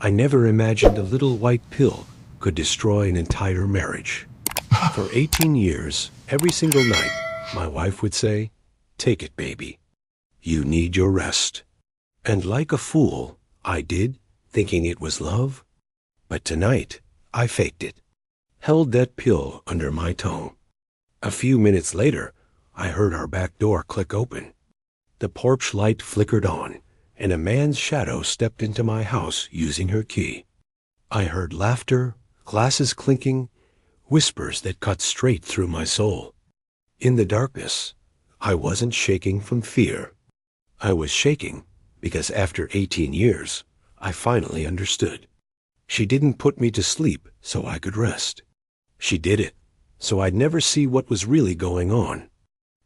I never imagined a little white pill could destroy an entire marriage. For 18 years, every single night, my wife would say, "Take it, baby. You need your rest." And like a fool, I did, thinking it was love. But tonight, I faked it, held that pill under my tongue. A few minutes later, I heard our back door click open. The porch light flickered on, and a man's shadow stepped into my house using her key. I heard laughter, glasses clinking, whispers that cut straight through my soul. In the darkness, I wasn't shaking from fear. I was shaking because after 18 years, I finally understood. She didn't put me to sleep so I could rest. She did it so I'd never see what was really going on.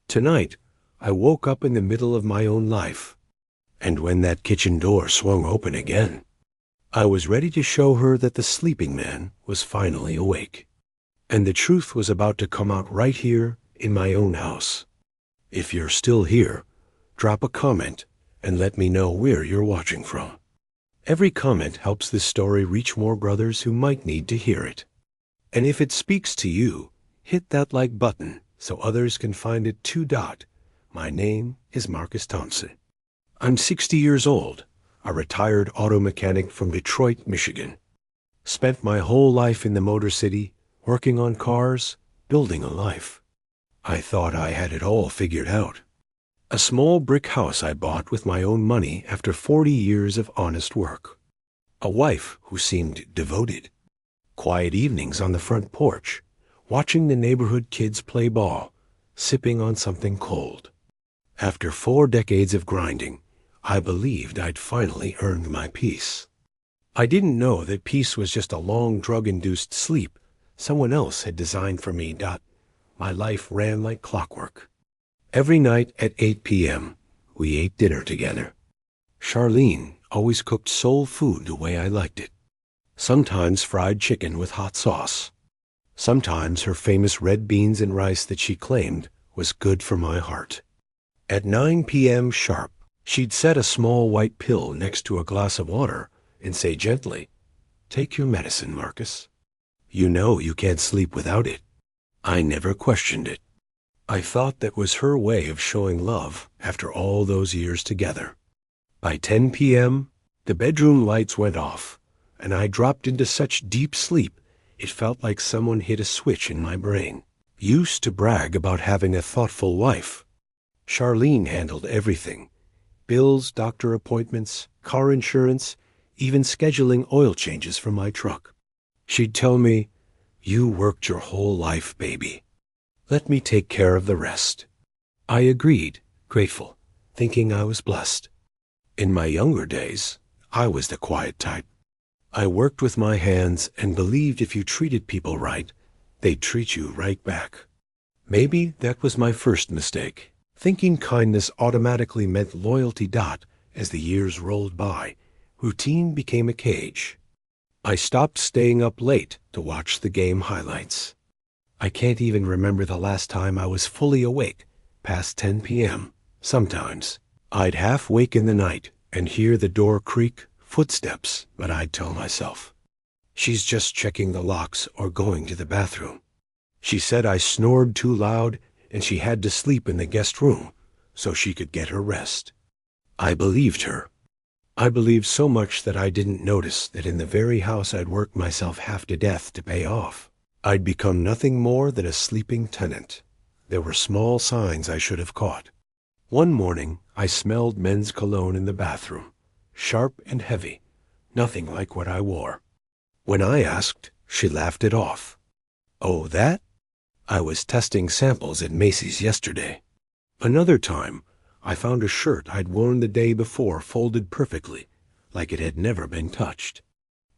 Tonight, I woke up in the middle of my own life, and when that kitchen door swung open again, I was ready to show her that the sleeping man was finally awake. And the truth was about to come out right here in my own house. If you're still here, drop a comment and let me know where you're watching from. Every comment helps this story reach more brothers who might need to hear it. And if it speaks to you, hit that like button so others can find it too. My name is Marcus Thompson. I'm 60 years old, a retired auto mechanic from Detroit, Michigan. Spent my whole life in the Motor City, working on cars, building a life. I thought I had it all figured out. A small brick house I bought with my own money after 40 years of honest work. A wife who seemed devoted. Quiet evenings on the front porch, watching the neighborhood kids play ball, sipping on something cold. After 4 decades of grinding, I believed I'd finally earned my peace. I didn't know that peace was just a long drug-induced sleep someone else had designed for me. My life ran like clockwork. Every night at 8 p.m., we ate dinner together. Charlene always cooked soul food the way I liked it. Sometimes fried chicken with hot sauce. Sometimes her famous red beans and rice that she claimed was good for my heart. At 9 p.m. sharp, she'd set a small white pill next to a glass of water and say gently, "Take your medicine, Marcus. You know you can't sleep without it." I never questioned it. I thought that was her way of showing love after all those years together. By 10 p.m., the bedroom lights went off, and I dropped into such deep sleep it felt like someone hit a switch in my brain. Used to brag about having a thoughtful wife. Charlene handled everything. Bills, doctor appointments, car insurance, even scheduling oil changes for my truck. She'd tell me, "You worked your whole life, baby. Let me take care of the rest." I agreed, grateful, thinking I was blessed. In my younger days, I was the quiet type. I worked with my hands and believed if you treated people right, they'd treat you right back. Maybe that was my first mistake, thinking kindness automatically meant loyalty. As the years rolled by, routine became a cage. I stopped staying up late to watch the game highlights. I can't even remember the last time I was fully awake past 10 p.m. Sometimes I'd half wake in the night and hear the door creak, footsteps, but I'd tell myself, "She's just checking the locks or going to the bathroom." She said I snored too loud and she had to sleep in the guest room so she could get her rest. I believed her. I believed so much that I didn't notice that in the very house I'd worked myself half to death to pay off, I'd become nothing more than a sleeping tenant. There were small signs I should have caught. One morning, I smelled men's cologne in the bathroom, sharp and heavy, nothing like what I wore. When I asked, she laughed it off. "Oh, that? I was testing samples at Macy's yesterday." Another time, I found a shirt I'd worn the day before folded perfectly, like it had never been touched.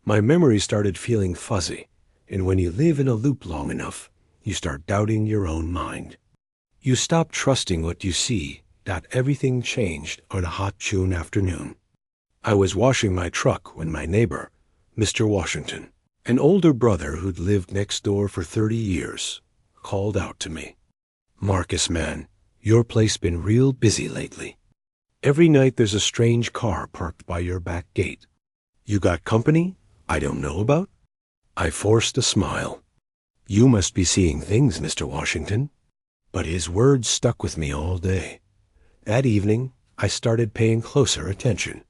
My memory started feeling fuzzy, and when you live in a loop long enough, you start doubting your own mind. You stop trusting what you see. Everything changed on a hot June afternoon. I was washing my truck when my neighbor, Mr. Washington, an older brother who'd lived next door for 30 years, called out to me, "Marcus, man, your place been real busy lately. Every night there's a strange car parked by your back gate. You got company I don't know about? I forced a smile. You must be seeing things, Mr. Washington. But his words stuck with me all day. That evening, I started paying closer attention.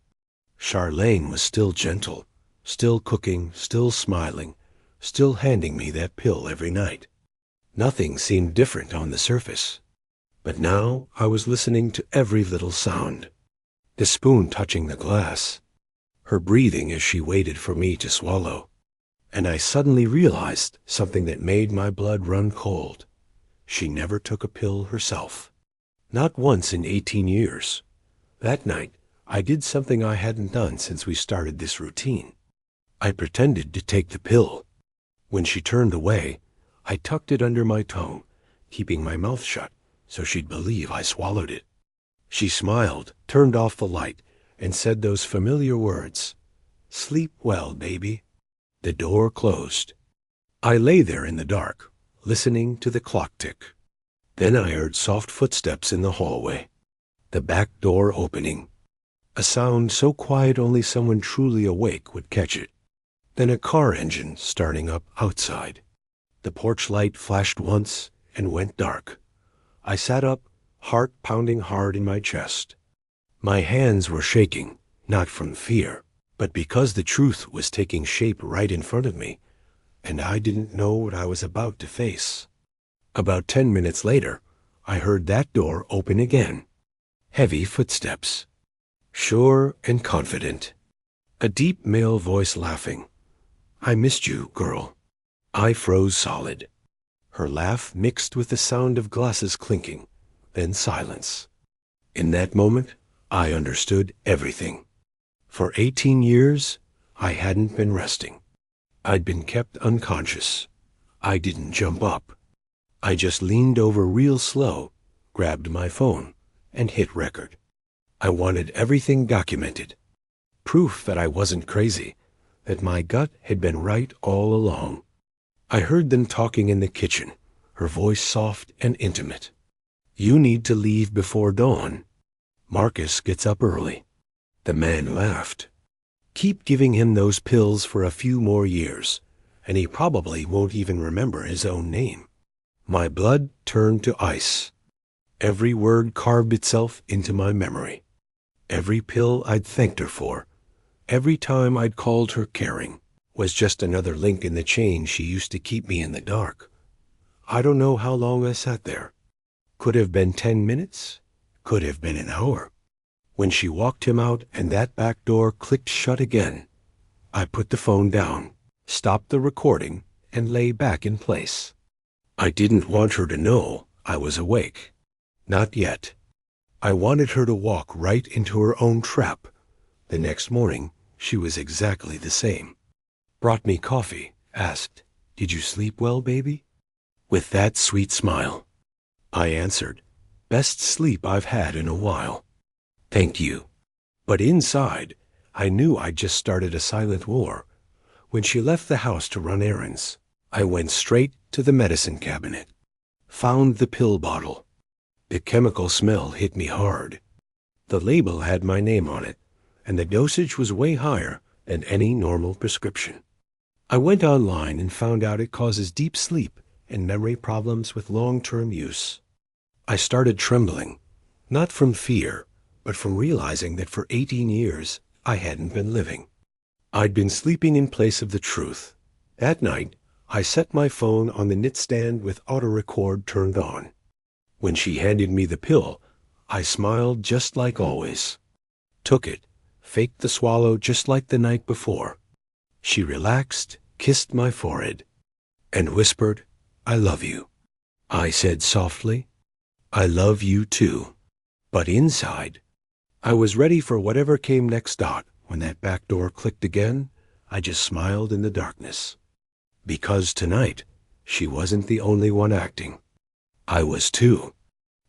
Charlene was still gentle, still cooking, still smiling, still handing me that pill every night. Nothing seemed different on the surface. But now I was listening to every little sound. The spoon touching the glass, her breathing as she waited for me to swallow. And I suddenly realized something that made my blood run cold. She never took a pill herself. Not once in 18 years. That night, I did something I hadn't done since we started this routine. I pretended to take the pill. When she turned away, I tucked it under my tongue, keeping my mouth shut so she'd believe I swallowed it. She smiled, turned off the light, and said those familiar words, "Sleep well, baby." The door closed. I lay there in the dark, listening to the clock tick. Then I heard soft footsteps in the hallway, the back door opening, a sound so quiet only someone truly awake would catch it. Then a car engine starting up outside. The porch light flashed once and went dark. I sat up, heart pounding hard in my chest. My hands were shaking, not from fear, but because the truth was taking shape right in front of me, and I didn't know what I was about to face. About 10 minutes later, I heard that door open again. Heavy footsteps. Sure and confident. A deep male voice laughing. "I missed you, girl." I froze solid. Her laugh mixed with the sound of glasses clinking, then silence. In that moment, I understood everything. For 18 years, I hadn't been resting. I'd been kept unconscious. I didn't jump up. I just leaned over real slow, grabbed my phone, and hit record. I wanted everything documented. Proof that I wasn't crazy, that my gut had been right all along. I heard them talking in the kitchen, her voice soft and intimate. "You need to leave before dawn. Marcus gets up early." The man laughed. "Keep giving him those pills for a few more years, and he probably won't even remember his own name." My blood turned to ice. Every word carved itself into my memory. Every pill I'd thanked her for, every time I'd called her caring, was just another link in the chain she used to keep me in the dark. I don't know how long I sat there. Could have been 10 minutes, could have been an hour. When she walked him out and that back door clicked shut again, I put the phone down, stopped the recording, and lay back in place. I didn't want her to know I was awake. Not yet. I wanted her to walk right into her own trap. The next morning, she was exactly the same. Brought me coffee, asked, "Did you sleep well, baby?" With that sweet smile. I answered, "Best sleep I've had in a while." "Thank you." But inside, I knew I'd just started a silent war. When she left the house to run errands, I went straight to the medicine cabinet. Found the pill bottle. The chemical smell hit me hard. The label had my name on it, and the dosage was way higher than any normal prescription. I went online and found out it causes deep sleep and memory problems with long-term use. I started trembling, not from fear, but from realizing that for 18 years I hadn't been living. I'd been sleeping in place of the truth. That night, I set my phone on the nightstand with auto-record turned on. When she handed me the pill, I smiled just like always. Took it, faked the swallow just like the night before. She relaxed, kissed my forehead, and whispered, "I love you." I said softly, "I love you too." But inside, I was ready for whatever came next. When that back door clicked again, I just smiled in the darkness. Because tonight, she wasn't the only one acting. I was too.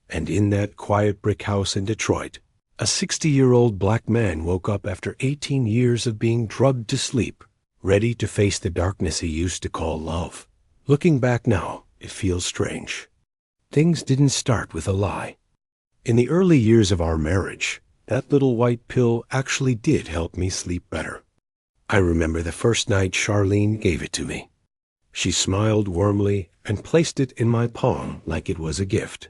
And in that quiet brick house in Detroit, a 60-year-old black man woke up after 18 years of being drugged to sleep, ready to face the darkness he used to call love. Looking back now, it feels strange. Things didn't start with a lie. In the early years of our marriage, that little white pill actually did help me sleep better. I remember the first night Charlene gave it to me. She smiled warmly and placed it in my palm like it was a gift.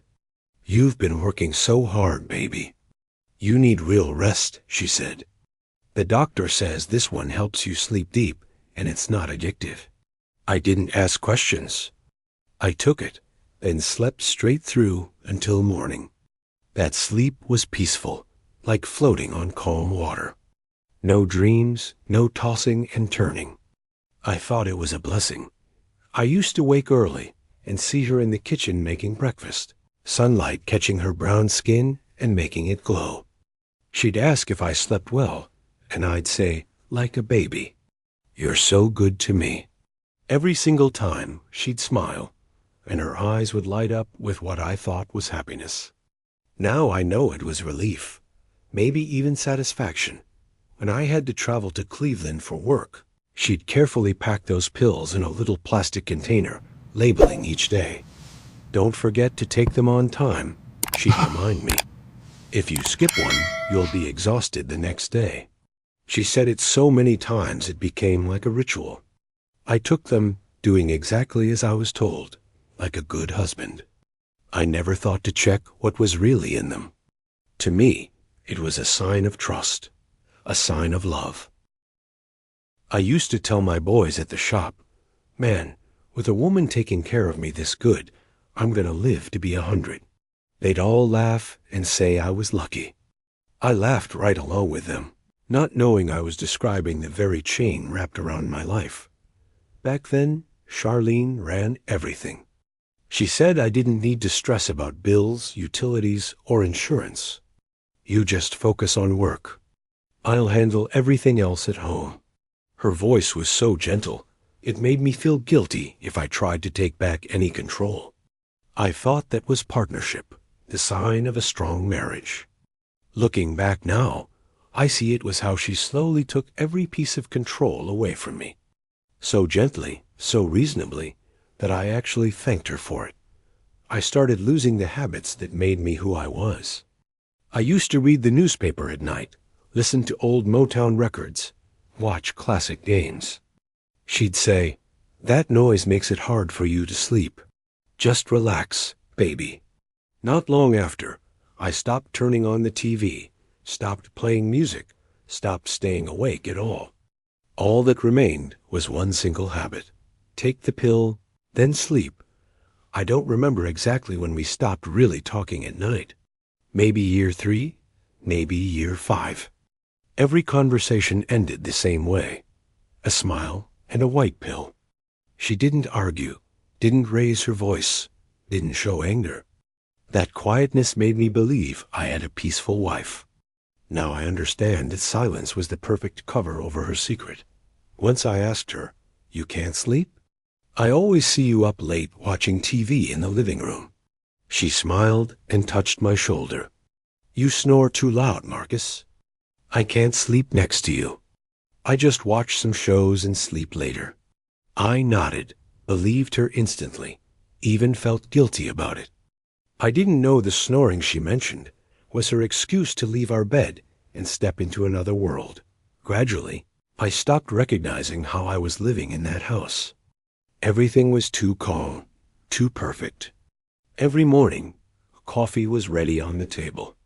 "You've been working so hard, baby. You need real rest," she said. "The doctor says this one helps you sleep deep and it's not addictive." I didn't ask questions. I took it, then slept straight through until morning. That sleep was peaceful, like floating on calm water. No dreams, no tossing and turning. I thought it was a blessing. I used to wake early and see her in the kitchen making breakfast, sunlight catching her brown skin and making it glow. She'd ask if I slept well, and I'd say, like a baby, "You're so good to me." Every single time, she'd smile, and her eyes would light up with what I thought was happiness. Now I know it was relief, maybe even satisfaction. When I had to travel to Cleveland for work, she'd carefully pack those pills in a little plastic container, labeling each day. "Don't forget to take them on time," she'd remind me. "If you skip one, you'll be exhausted the next day." She said it so many times it became like a ritual. I took them, doing exactly as I was told, like a good husband. I never thought to check what was really in them. To me, it was a sign of trust, a sign of love. I used to tell my boys at the shop, "Man, with a woman taking care of me this good, I'm going to live to be 100. They'd all laugh and say I was lucky. I laughed right along with them, not knowing I was describing the very chain wrapped around my life. Back then, Charlene ran everything. She said I didn't need to stress about bills, utilities, or insurance. "You just focus on work. I'll handle everything else at home." Her voice was so gentle, it made me feel guilty if I tried to take back any control. I thought that was partnership, the sign of a strong marriage. Looking back now, I see it was how she slowly took every piece of control away from me. So gently, so reasonably, that I actually thanked her for it. I started losing the habits that made me who I was. I used to read the newspaper at night, listen to old Motown records, watch classic games. She'd say, "That noise makes it hard for you to sleep. Just relax, baby." Not long after, I stopped turning on the TV, stopped playing music, stopped staying awake at all. All that remained was one single habit: take the pill, then sleep. I don't remember exactly when we stopped really talking at night. Maybe year 3, maybe year 5. Every conversation ended the same way: a smile and a white pill. She didn't argue, didn't raise her voice, didn't show anger. That quietness made me believe I had a peaceful wife. Now I understand that silence was the perfect cover over her secret. Once I asked her, "You can't sleep? I always see you up late watching TV in the living room." She smiled and touched my shoulder. "You snore too loud, Marcus. I can't sleep next to you. I just watch some shows and sleep later." I nodded, believed her instantly, even felt guilty about it. I didn't know the snoring she mentioned was her excuse to leave our bed and step into another world. Gradually, I stopped recognizing how I was living in that house. Everything was too calm, too perfect. Every morning, coffee was ready on the table.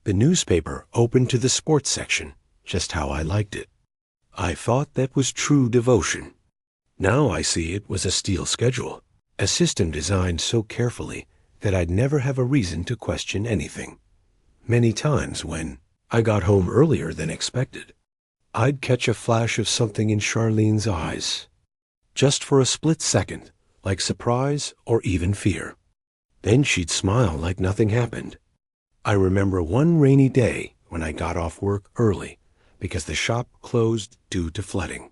The newspaper opened to the sports section, just how I liked it. I thought that was true devotion. Now I see it was a steel schedule, a system designed so carefully that I'd never have a reason to question anything. Many times when I got home earlier than expected, I'd catch a flash of something in Charlene's eyes, just for a split second, like surprise or even fear. Then she'd smile like nothing happened. I remember one rainy day when I got off work early because the shop closed due to flooding.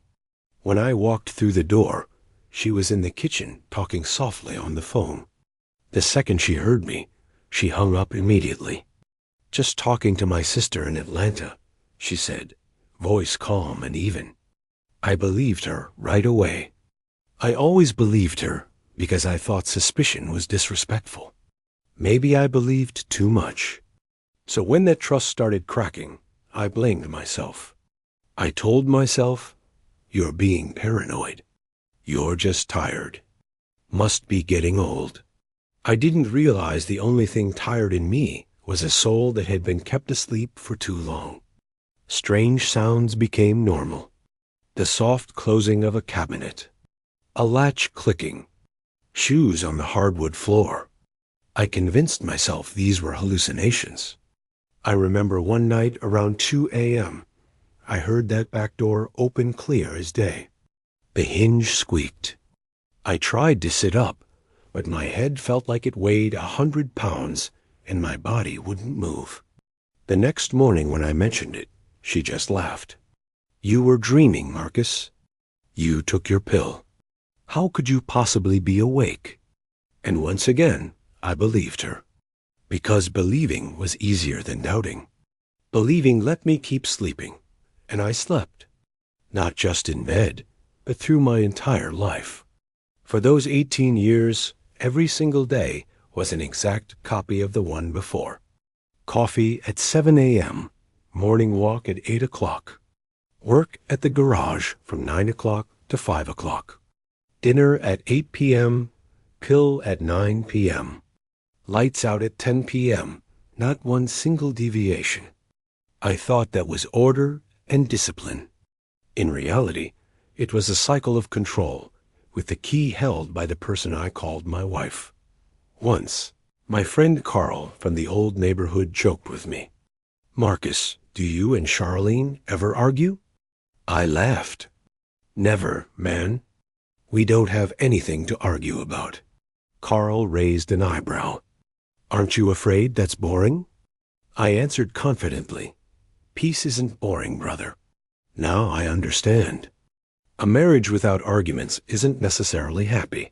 When I walked through the door, she was in the kitchen talking softly on the phone. The second she heard me, she hung up immediately. "Just talking to my sister in Atlanta," she said, voice calm and even. I believed her right away. I always believed her because I thought suspicion was disrespectful. Maybe I believed too much. So when that trust started cracking, I blamed myself. I told myself, You're being paranoid. You're just tired. Must be getting old. I didn't realize the only thing tired in me was a soul that had been kept asleep for too long. Strange sounds became normal. The soft closing of a cabinet. A latch clicking. Shoes on the hardwood floor. I convinced myself these were hallucinations. I remember one night around 2 a.m., I heard that back door open clear as day. The hinge squeaked. I tried to sit up, but my head felt like it weighed 100 pounds, and my body wouldn't move. The next morning when I mentioned it, she just laughed. You were dreaming, Marcus. You took your pill. How could you possibly be awake? And once again, I believed her. Because believing was easier than doubting. Believing let me keep sleeping, and I slept. Not just in bed, but through my entire life. For those 18 years, every single day was an exact copy of the one before. Coffee at 7 a.m., morning walk at 8 o'clock. Work at the garage from 9 o'clock to 5 o'clock. Dinner at 8 p.m., pill at 9 p.m. Lights out at 10 p.m., not one single deviation. I thought that was order and discipline. In reality, it was a cycle of control, with the key held by the person I called my wife. Once, my friend Carl from the old neighborhood joked with me. Marcus, do you and Charlene ever argue? I laughed. Never, man. We don't have anything to argue about. Carl raised an eyebrow. Aren't you afraid that's boring? I answered confidently. Peace isn't boring, brother. Now I understand. A marriage without arguments isn't necessarily happy.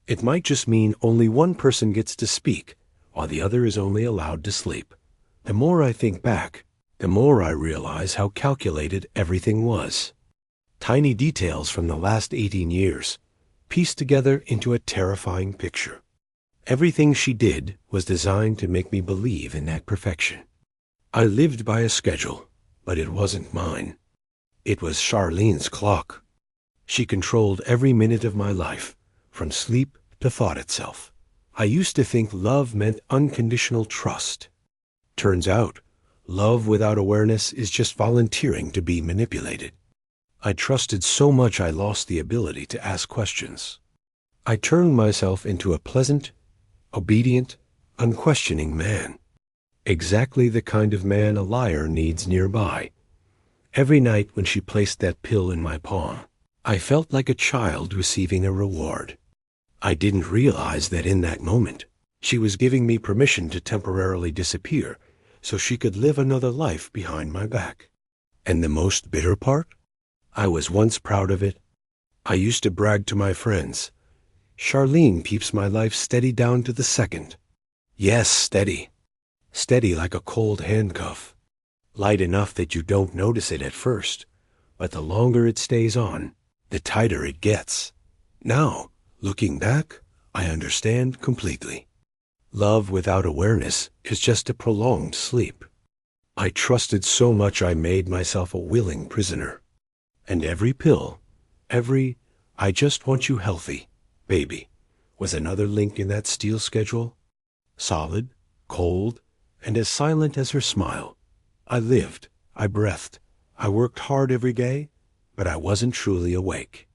It might just mean only one person gets to speak, while the other is only allowed to sleep. The more I think back, the more I realize how calculated everything was. Tiny details from the last 18 years, pieced together into a terrifying picture. Everything she did was designed to make me believe in that perfection. I lived by a schedule, but it wasn't mine. It was Charlene's clock. She controlled every minute of my life, from sleep to thought itself. I used to think love meant unconditional trust. Turns out, love without awareness is just volunteering to be manipulated. I trusted so much I lost the ability to ask questions. I turned myself into a pleasant, obedient, unquestioning man. Exactly the kind of man a liar needs nearby. Every night when she placed that pill in my palm, I felt like a child receiving a reward. I didn't realize that in that moment, she was giving me permission to temporarily disappear so she could live another life behind my back. And the most bitter part? I was once proud of it. I used to brag to my friends, Charlene keeps my life steady down to the second. Yes, steady. Steady like a cold handcuff. Light enough that you don't notice it at first, but the longer it stays on, the tighter it gets. Now, looking back, I understand completely. Love without awareness is just a prolonged sleep. I trusted so much I made myself a willing prisoner. And every pill, every I just want you healthy, baby, was another link in that steel schedule. Solid, cold, and as silent as her smile. I lived, I breathed, I worked hard every day, but I wasn't truly awake.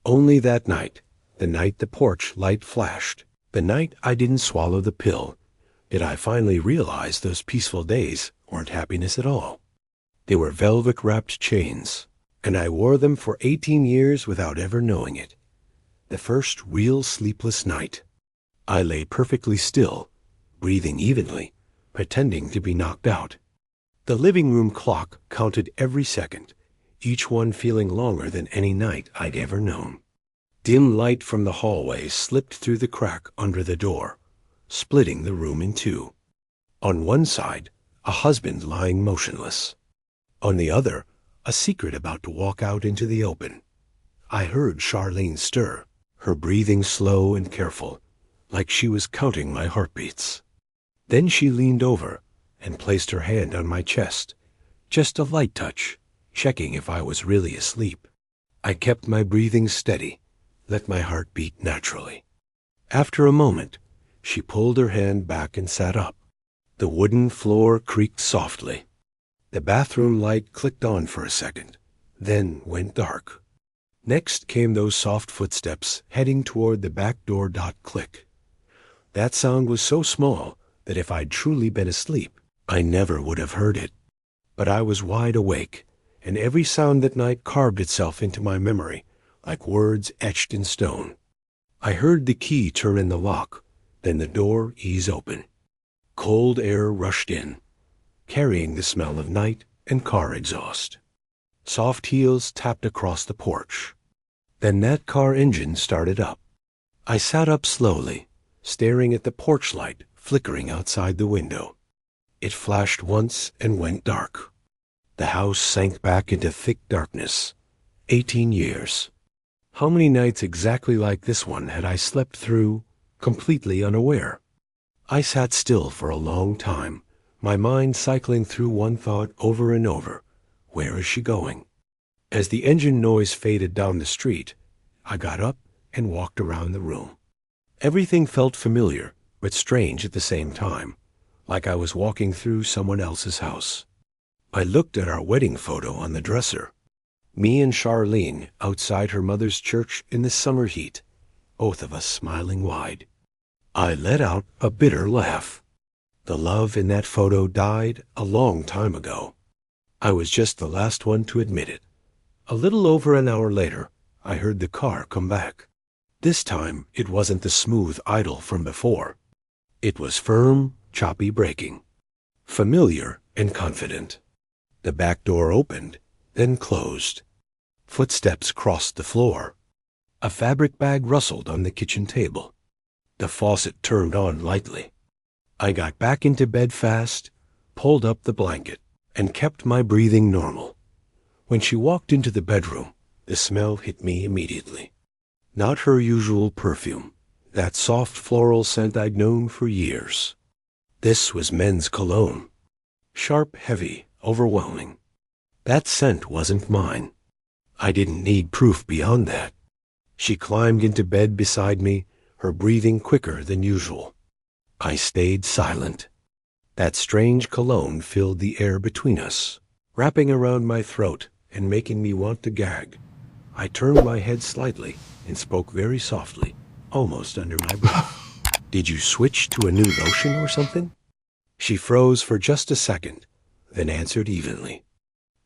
Only that night, the night the porch light flashed, the night I didn't swallow the pill, did I finally realize those peaceful days weren't happiness at all. They were velvet-wrapped chains, and I wore them for 18 years without ever knowing it. The first real sleepless night. I lay perfectly still, breathing evenly, pretending to be knocked out. The living room clock counted every second, each one feeling longer than any night I'd ever known. Dim light from the hallway slipped through the crack under the door, splitting the room in two. On one side, a husband lying motionless. On the other, a secret about to walk out into the open. I heard Charlene stir, her breathing slow and careful, like she was counting my heartbeats. Then she leaned over and placed her hand on my chest, just a light touch, checking if I was really asleep. I kept my breathing steady, let my heart beat naturally. After a moment, she pulled her hand back and sat up. The wooden floor creaked softly. The bathroom light clicked on for a second, then went dark. Next came those soft footsteps heading toward the back door. Click. That sound was so small that if I'd truly been asleep, I never would have heard it. But I was wide awake, and every sound that night carved itself into my memory like words etched in stone. I heard the key turn in the lock, then the door ease open. Cold air rushed in, carrying the smell of night and car exhaust. Soft heels tapped across the porch. Then that car engine started up. I sat up slowly, staring at the porch light flickering outside the window. It flashed once and went dark. The house sank back into thick darkness. 18 years. How many nights exactly like this one had I slept through, completely unaware? I sat still for a long time, my mind cycling through one thought over and over. Where is she going? As the engine noise faded down the street, I got up and walked around the room. Everything felt familiar, but strange at the same time, like I was walking through someone else's house. I looked at our wedding photo on the dresser. Me and Charlene outside her mother's church in the summer heat, both of us smiling wide. I let out a bitter laugh. The love in that photo died a long time ago. I was just the last one to admit it. A little over an hour later, I heard the car come back. This time, it wasn't the smooth idle from before. It was firm, choppy braking. Familiar and confident. The back door opened, then closed. Footsteps crossed the floor. A fabric bag rustled on the kitchen table. The faucet turned on lightly. I got back into bed fast, pulled up the blanket, and kept my breathing normal. When she walked into the bedroom, the smell hit me immediately. Not her usual perfume, that soft floral scent I'd known for years. This was men's cologne. Sharp, heavy, overwhelming. That scent wasn't mine. I didn't need proof beyond that. She climbed into bed beside me, her breathing quicker than usual. I stayed silent. That strange cologne filled the air between us, wrapping around my throat and making me want to gag. I turned my head slightly and spoke very softly, almost under my breath. Did you switch to a new lotion or something? She froze for just a second, then answered evenly.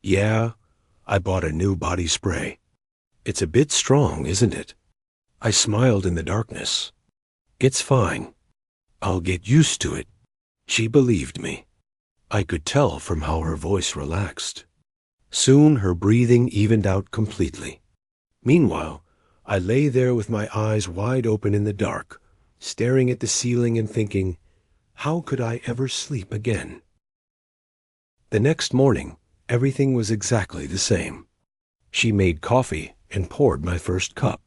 Yeah, I bought a new body spray. It's a bit strong, isn't it? I smiled in the darkness. It's fine. I'll get used to it. She believed me. I could tell from how her voice relaxed. Soon her breathing evened out completely. Meanwhile, I lay there with my eyes wide open in the dark, staring at the ceiling and thinking, how could I ever sleep again? The next morning, everything was exactly the same. She made coffee and poured my first cup.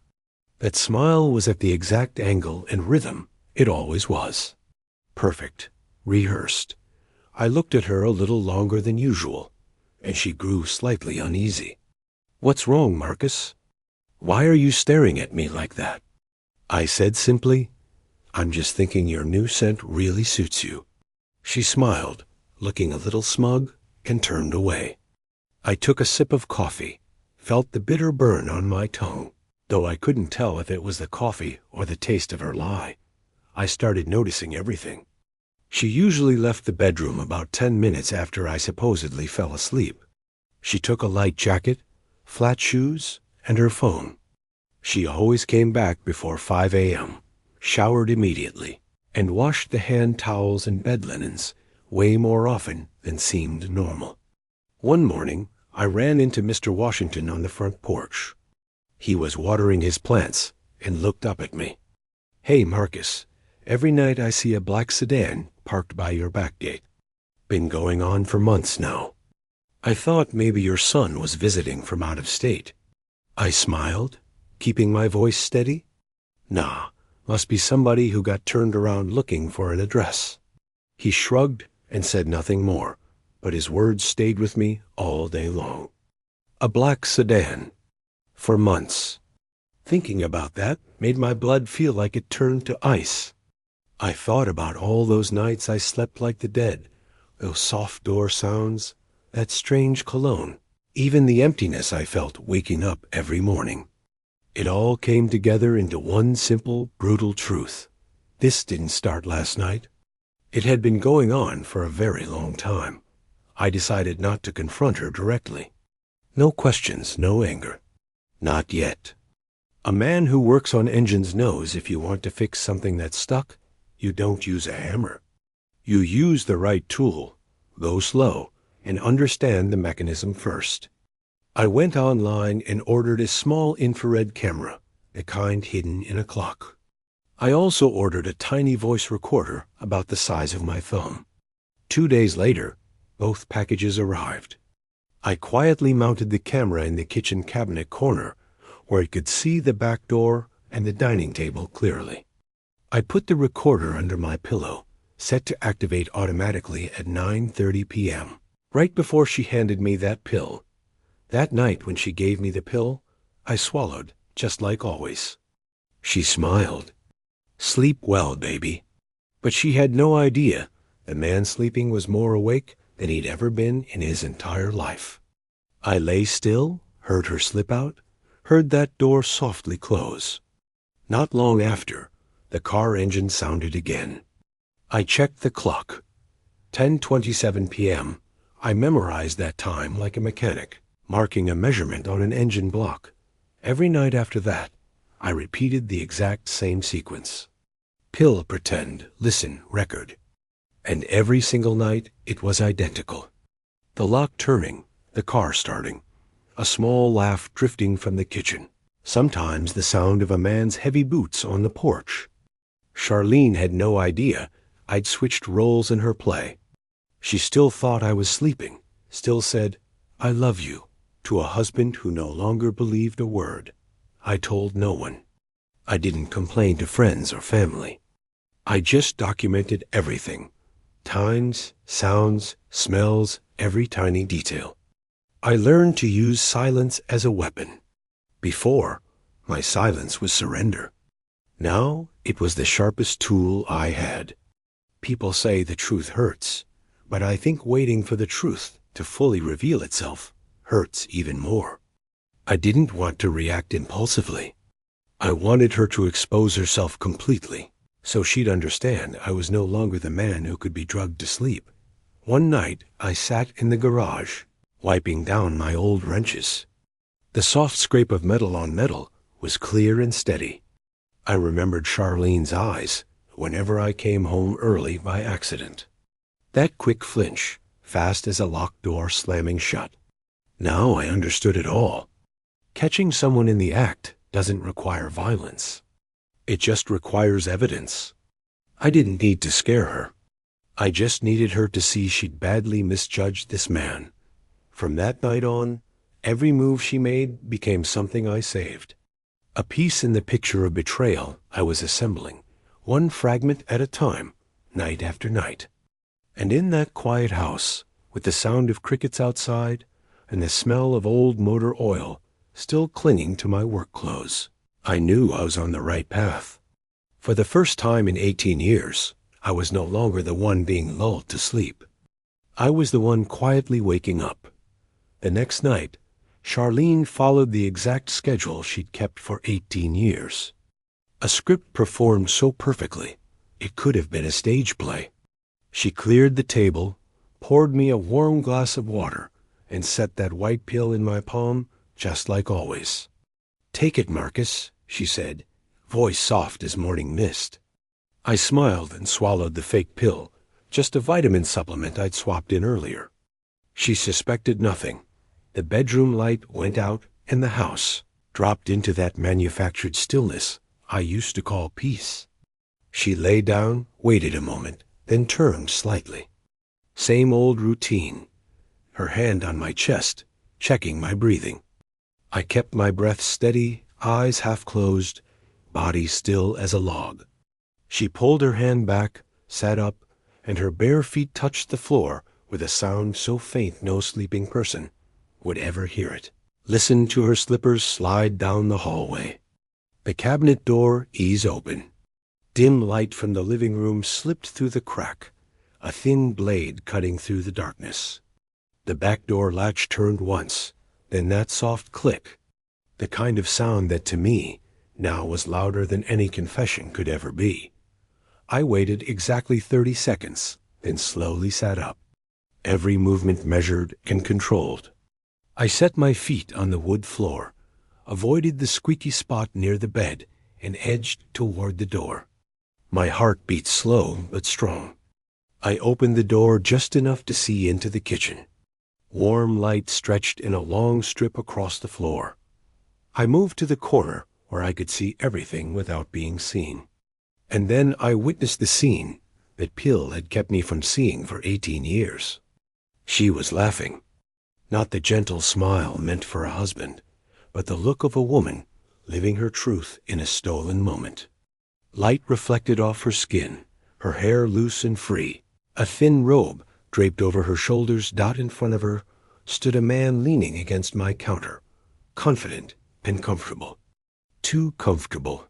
That smile was at the exact angle and rhythm it always was. Perfect, rehearsed. I looked at her a little longer than usual, and she grew slightly uneasy. What's wrong, Marcus? Why are you staring at me like that? I said simply, I'm just thinking your new scent really suits you. She smiled, looking a little smug, and turned away. I took a sip of coffee, felt the bitter burn on my tongue, though I couldn't tell if it was the coffee or the taste of her lie. I started noticing everything. She usually left the bedroom about 10 minutes after I supposedly fell asleep. She took a light jacket, flat shoes, and her phone. She always came back before 5 a.m., showered immediately, and washed the hand towels and bed linens way more often than seemed normal. One morning, I ran into Mr. Washington on the front porch. He was watering his plants and looked up at me. Hey, Marcus, every night I see a black sedan parked by your back gate. Been going on for months now. I thought maybe your son was visiting from out of state. I smiled, keeping my voice steady. Nah, must be somebody who got turned around looking for an address. He shrugged and said nothing more, but his words stayed with me all day long. A black sedan. For months. Thinking about that made my blood feel like it turned to ice. I thought about all those nights I slept like the dead, those soft door sounds, that strange cologne, even the emptiness I felt waking up every morning. It all came together into one simple, brutal truth. This didn't start last night. It had been going on for a very long time. I decided not to confront her directly. No questions, no anger. Not yet. A man who works on engines knows if you want to fix something that's stuck, you don't use a hammer. You use the right tool, go slow, and understand the mechanism first. I went online and ordered a small infrared camera, the kind hidden in a clock. I also ordered a tiny voice recorder about the size of my thumb. 2 days later, both packages arrived. I quietly mounted the camera in the kitchen cabinet corner, where it could see the back door and the dining table clearly. I put the recorder under my pillow, set to activate automatically at 9:30 p.m., right before she handed me that pill. That night when she gave me the pill, I swallowed, just like always. She smiled. "Sleep well, baby." But she had no idea the man sleeping was more awake than he'd ever been in his entire life. I lay still, heard her slip out, heard that door softly close. Not long after, the car engine sounded again. I checked the clock. 10:27 p.m. I memorized that time like a mechanic, marking a measurement on an engine block. Every night after that, I repeated the exact same sequence. Pill, pretend, listen, record. And every single night, it was identical. The lock turning, the car starting, a small laugh drifting from the kitchen, sometimes the sound of a man's heavy boots on the porch. Charlene had no idea I'd switched roles in her play. She still thought I was sleeping, still said, "I love you," to a husband who no longer believed a word. I told no one. I didn't complain to friends or family. I just documented everything. Times, sounds, smells, every tiny detail. I learned to use silence as a weapon. Before, my silence was surrender. Now, it was the sharpest tool I had. People say the truth hurts, but I think waiting for the truth to fully reveal itself hurts even more. I didn't want to react impulsively. I wanted her to expose herself completely, so she'd understand I was no longer the man who could be drugged to sleep. One night, I sat in the garage, wiping down my old wrenches. The soft scrape of metal on metal was clear and steady. I remembered Charlene's eyes whenever I came home early by accident. That quick flinch, fast as a locked door slamming shut. Now I understood it all. Catching someone in the act doesn't require violence. It just requires evidence. I didn't need to scare her. I just needed her to see she'd badly misjudged this man. From that night on, every move she made became something I saved. A piece in the picture of betrayal I was assembling, one fragment at a time, night after night. And in that quiet house, with the sound of crickets outside and the smell of old motor oil still clinging to my work clothes, I knew I was on the right path. For the first time in 18 years, I was no longer the one being lulled to sleep. I was the one quietly waking up. The next night, Charlene followed the exact schedule she'd kept for 18 years. A script performed so perfectly, it could have been a stage play. She cleared the table, poured me a warm glass of water, and set that white pill in my palm just like always. "Take it, Marcus," she said, voice soft as morning mist. I smiled and swallowed the fake pill, just a vitamin supplement I'd swapped in earlier. She suspected nothing. The bedroom light went out, and the house dropped into that manufactured stillness I used to call peace. She lay down, waited a moment, then turned slightly. Same old routine. Her hand on my chest, checking my breathing. I kept my breath steady, eyes half closed, body still as a log. She pulled her hand back, sat up, and her bare feet touched the floor with a sound so faint no sleeping person would ever hear it. listened to her slippers slide down the hallway. The cabinet door ease open. Dim light from the living room slipped through the crack, a thin blade cutting through the darkness. The back door latch turned once, then that soft click, the kind of sound that to me now was louder than any confession could ever be. I waited exactly 30 seconds, then slowly sat up, every movement measured and controlled. I set my feet on the wood floor, avoided the squeaky spot near the bed, and edged toward the door. My heart beat slow but strong. I opened the door just enough to see into the kitchen. Warm light stretched in a long strip across the floor. I moved to the corner where I could see everything without being seen. And then I witnessed the scene that Pill had kept me from seeing for 18 years. She was laughing. Not the gentle smile meant for a husband, but the look of a woman living her truth in a stolen moment. Light reflected off her skin, her hair loose and free. A thin robe draped over her shoulders. In front of her stood a man leaning against my counter, confident and comfortable. Too comfortable.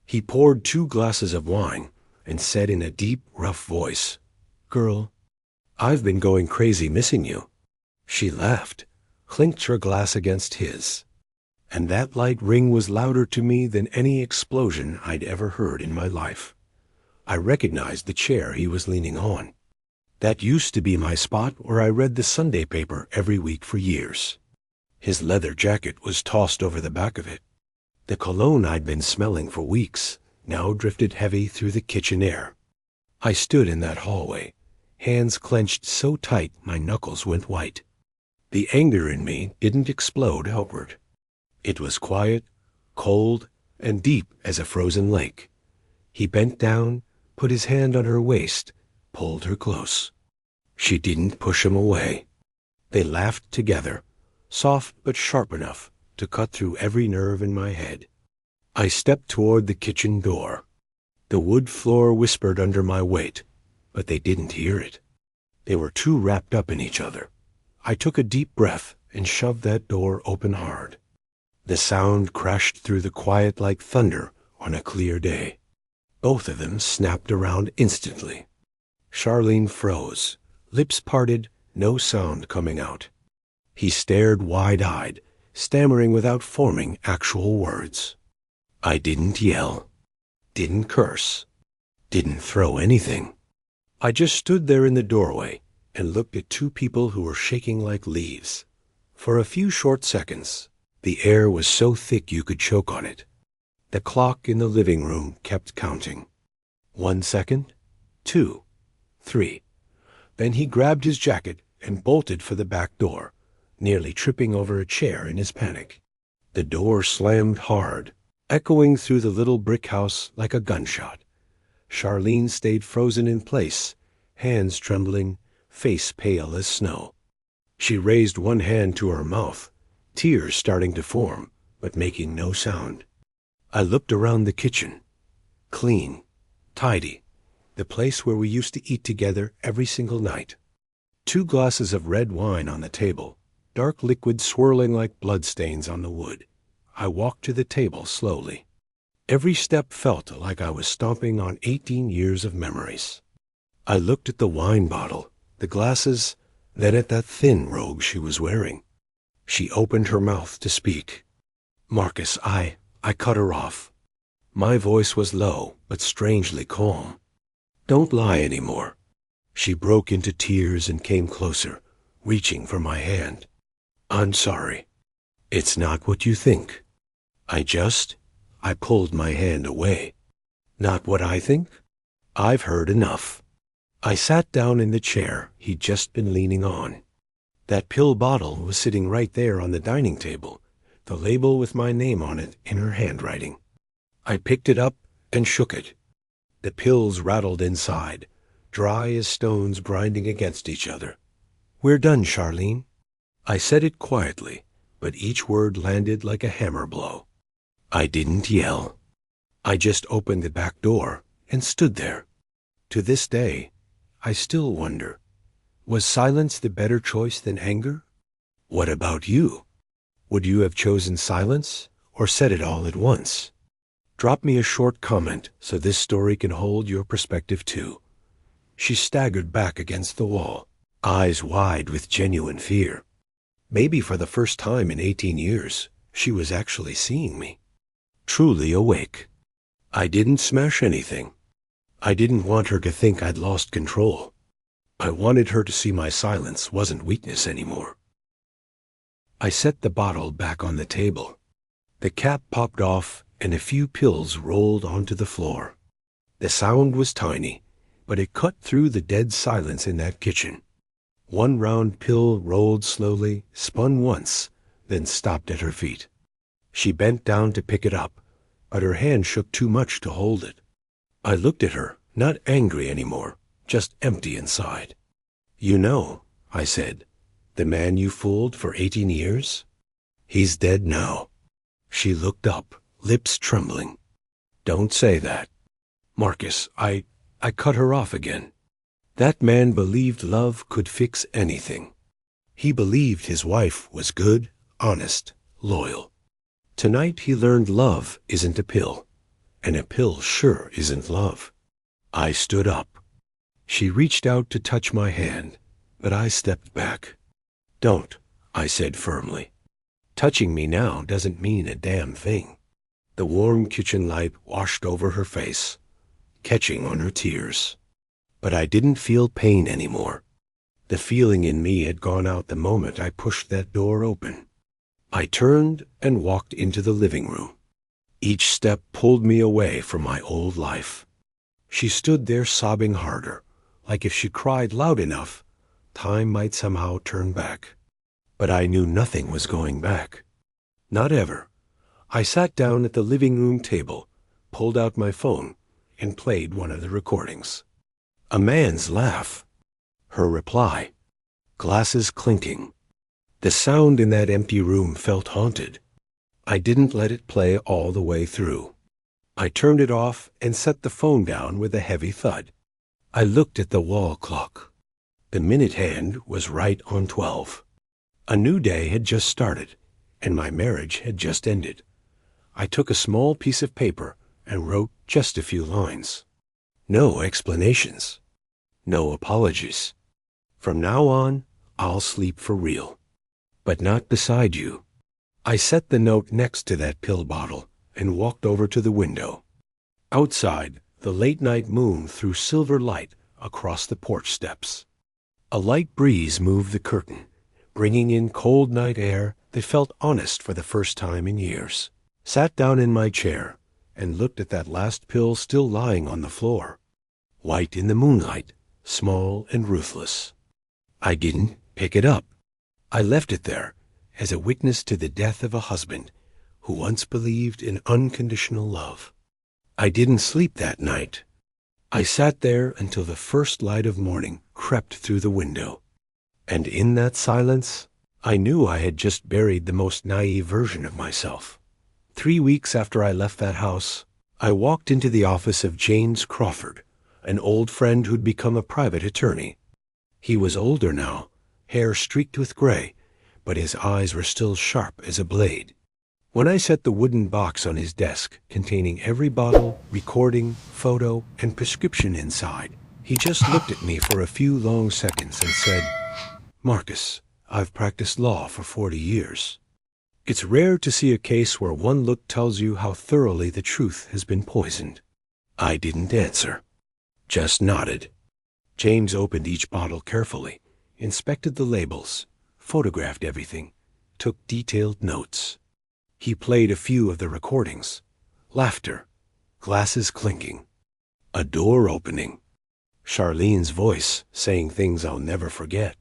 He poured 2 glasses of wine and said in a deep, rough voice, "Girl, I've been going crazy missing you." She laughed, clinked her glass against his, and that light ring was louder to me than any explosion I'd ever heard in my life. I recognized the chair he was leaning on. That used to be my spot where I read the Sunday paper every week for years. His leather jacket was tossed over the back of it. The cologne I'd been smelling for weeks now drifted heavy through the kitchen air. I stood in that hallway, hands clenched so tight my knuckles went white. The anger in me didn't explode outward. It was quiet, cold, and deep as a frozen lake. He bent down, put his hand on her waist, pulled her close. She didn't push him away. They laughed together, soft but sharp enough to cut through every nerve in my head. I stepped toward the kitchen door. The wood floor whispered under my weight, but they didn't hear it. They were too wrapped up in each other. I took a deep breath and shoved that door open hard. The sound crashed through the quiet like thunder on a clear day. Both of them snapped around instantly. Charlene froze, lips parted, no sound coming out. He stared wide-eyed, stammering without forming actual words. I didn't yell, didn't curse, didn't throw anything. I just stood there in the doorway and looked at 2 people who were shaking like leaves. For a few short seconds, the air was so thick you could choke on it. The clock in the living room kept counting. 1 second, 2, 3. Then he grabbed his jacket and bolted for the back door, nearly tripping over a chair in his panic. The door slammed hard, echoing through the little brick house like a gunshot. Charlene stayed frozen in place, hands trembling, face pale as snow. She raised one hand to her mouth, tears starting to form, but making no sound. I looked around the kitchen. Clean, tidy, the place where we used to eat together every single night. 2 glasses of red wine on the table, dark liquid swirling like bloodstains on the wood. I walked to the table slowly. Every step felt like I was stomping on 18 years of memories. I looked at the wine bottle, the glasses, then at that thin robe she was wearing. She opened her mouth to speak. "Marcus, I cut her off." My voice was low, but strangely calm. "Don't lie anymore." She broke into tears and came closer, reaching for my hand. "I'm sorry. It's not what you think. I pulled my hand away. Not what I think? I've heard enough." I sat down in the chair he'd just been leaning on. That pill bottle was sitting right there on the dining table, the label with my name on it in her handwriting. I picked it up and shook it. The pills rattled inside, dry as stones grinding against each other. "We're done, Charlene." I said it quietly, but each word landed like a hammer blow. I didn't yell. I just opened the back door and stood there. To this day, I still wonder, was silence the better choice than anger? What about you? Would you have chosen silence or said it all at once? Drop me a short comment so this story can hold your perspective too. She staggered back against the wall, eyes wide with genuine fear. Maybe for the first time in 18 years, she was actually seeing me. Truly awake. I didn't smash anything. I didn't want her to think I'd lost control. I wanted her to see my silence wasn't weakness anymore. I set the bottle back on the table. The cap popped off and a few pills rolled onto the floor. The sound was tiny, but it cut through the dead silence in that kitchen. One round pill rolled slowly, spun once, then stopped at her feet. She bent down to pick it up, but her hand shook too much to hold it. I looked at her, not angry anymore, just empty inside. You know, I said, the man you fooled for 18 years? He's dead now. She looked up, lips trembling. Don't say that. Marcus, I cut her off again. That man believed love could fix anything. He believed his wife was good, honest, loyal. Tonight he learned love isn't a pill, and a pill sure isn't love. I stood up. She reached out to touch my hand, but I stepped back. Don't, I said firmly. Touching me now doesn't mean a damn thing. The warm kitchen light washed over her face, catching on her tears. But I didn't feel pain anymore. The feeling in me had gone out the moment I pushed that door open. I turned and walked into the living room. Each step pulled me away from my old life. She stood there sobbing harder, like if she cried loud enough, time might somehow turn back. But I knew nothing was going back. Not ever. I sat down at the living room table, pulled out my phone, and played one of the recordings. A man's laugh. Her reply. Glasses clinking. The sound in that empty room felt haunted. I didn't let it play all the way through. I turned it off and set the phone down with a heavy thud. I looked at the wall clock. The minute hand was right on 12. A new day had just started, and my marriage had just ended. I took a small piece of paper and wrote just a few lines. No explanations. No apologies. From now on, I'll sleep for real. But not beside you. I set the note next to that pill bottle and walked over to the window. Outside, the late-night moon threw silver light across the porch steps. A light breeze moved the curtain, bringing in cold night air that felt honest for the first time in years. Sat down in my chair and looked at that last pill still lying on the floor. White in the moonlight, small and ruthless. I didn't pick it up. I left it there as a witness to the death of a husband who once believed in unconditional love. I didn't sleep that night. I sat there until the first light of morning crept through the window. And in that silence, I knew I had just buried the most naive version of myself. 3 weeks after I left that house, I walked into the office of James Crawford, an old friend who'd become a private attorney. He was older now, hair streaked with gray, but his eyes were still sharp as a blade. When I set the wooden box on his desk containing every bottle, recording, photo, and prescription inside, he just looked at me for a few long seconds and said, Marcus, I've practiced law for 40 years. It's rare to see a case where one look tells you how thoroughly the truth has been poisoned. I didn't answer, just nodded. James opened each bottle carefully, inspected the labels, photographed everything, took detailed notes. He played a few of the recordings. Laughter, glasses clinking, a door opening, Charlene's voice saying things I'll never forget.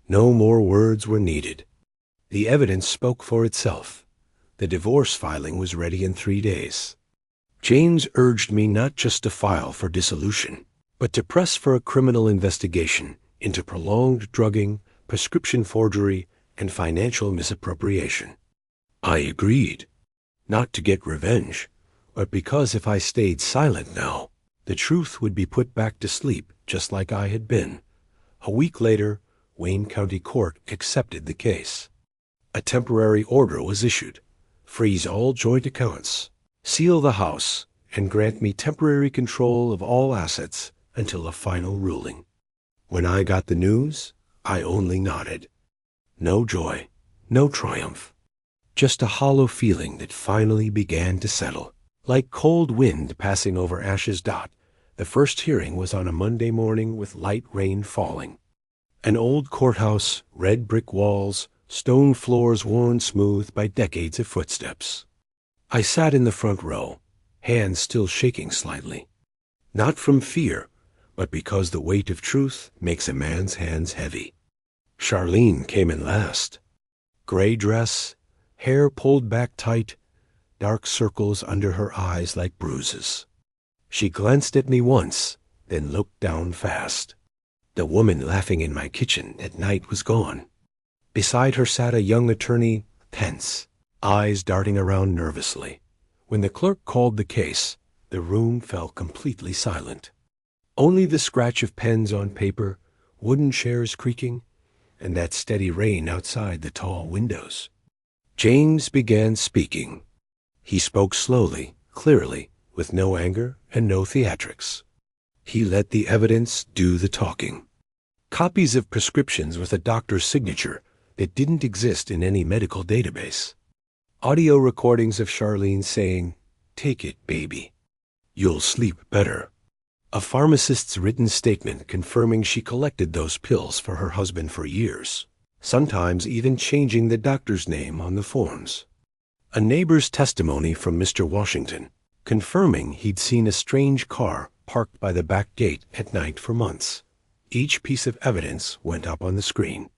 No more words were needed. The evidence spoke for itself. The divorce filing was ready in 3 days. James urged me not just to file for dissolution, but to press for a criminal investigation into prolonged drugging, prescription forgery, and financial misappropriation. I agreed, not to get revenge, but because if I stayed silent now, the truth would be put back to sleep just like I had been. A week later, Wayne County Court accepted the case. A temporary order was issued. Freeze all joint accounts, seal the house, and grant me temporary control of all assets until a final ruling. When I got the news, I only nodded. No joy, no triumph. Just a hollow feeling that finally began to settle. Like cold wind passing over Ash's dot, the first hearing was on a Monday morning with light rain falling. An old courthouse, red brick walls, stone floors worn smooth by decades of footsteps. I sat in the front row, hands still shaking slightly. Not from fear, but because the weight of truth makes a man's hands heavy. Charlene came in last. Gray dress, hair pulled back tight, dark circles under her eyes like bruises. She glanced at me once, then looked down fast. The woman laughing in my kitchen at night was gone. Beside her sat a young attorney, tense, eyes darting around nervously. When the clerk called the case, the room fell completely silent. Only the scratch of pens on paper, wooden chairs creaking, and that steady rain outside the tall windows. James began speaking. He spoke slowly, clearly, with no anger and no theatrics. He let the evidence do the talking. Copies of prescriptions with a doctor's signature that didn't exist in any medical database. Audio recordings of Charlene saying, "Take it, baby. You'll sleep better." A pharmacist's written statement confirming she collected those pills for her husband for years, sometimes even changing the doctor's name on the forms. A neighbor's testimony from Mr. Washington, confirming he'd seen a strange car parked by the back gate at night for months. Each piece of evidence went up on the screen.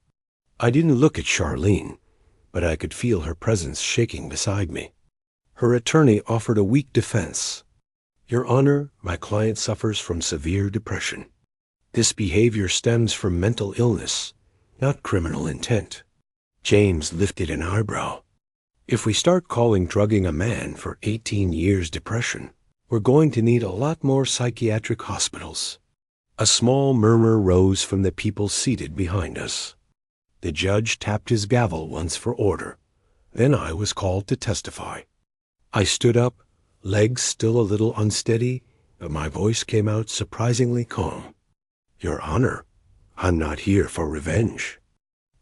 I didn't look at Charlene, but I could feel her presence shaking beside me. Her attorney offered a weak defense. "Your Honor, my client suffers from severe depression. This behavior stems from mental illness, not criminal intent." James lifted an eyebrow. "If we start calling drugging a man for 18 years depression, we're going to need a lot more psychiatric hospitals." A small murmur rose from the people seated behind us. The judge tapped his gavel once for order. Then I was called to testify. I stood up, legs still a little unsteady, but my voice came out surprisingly calm. "Your Honor, I'm not here for revenge.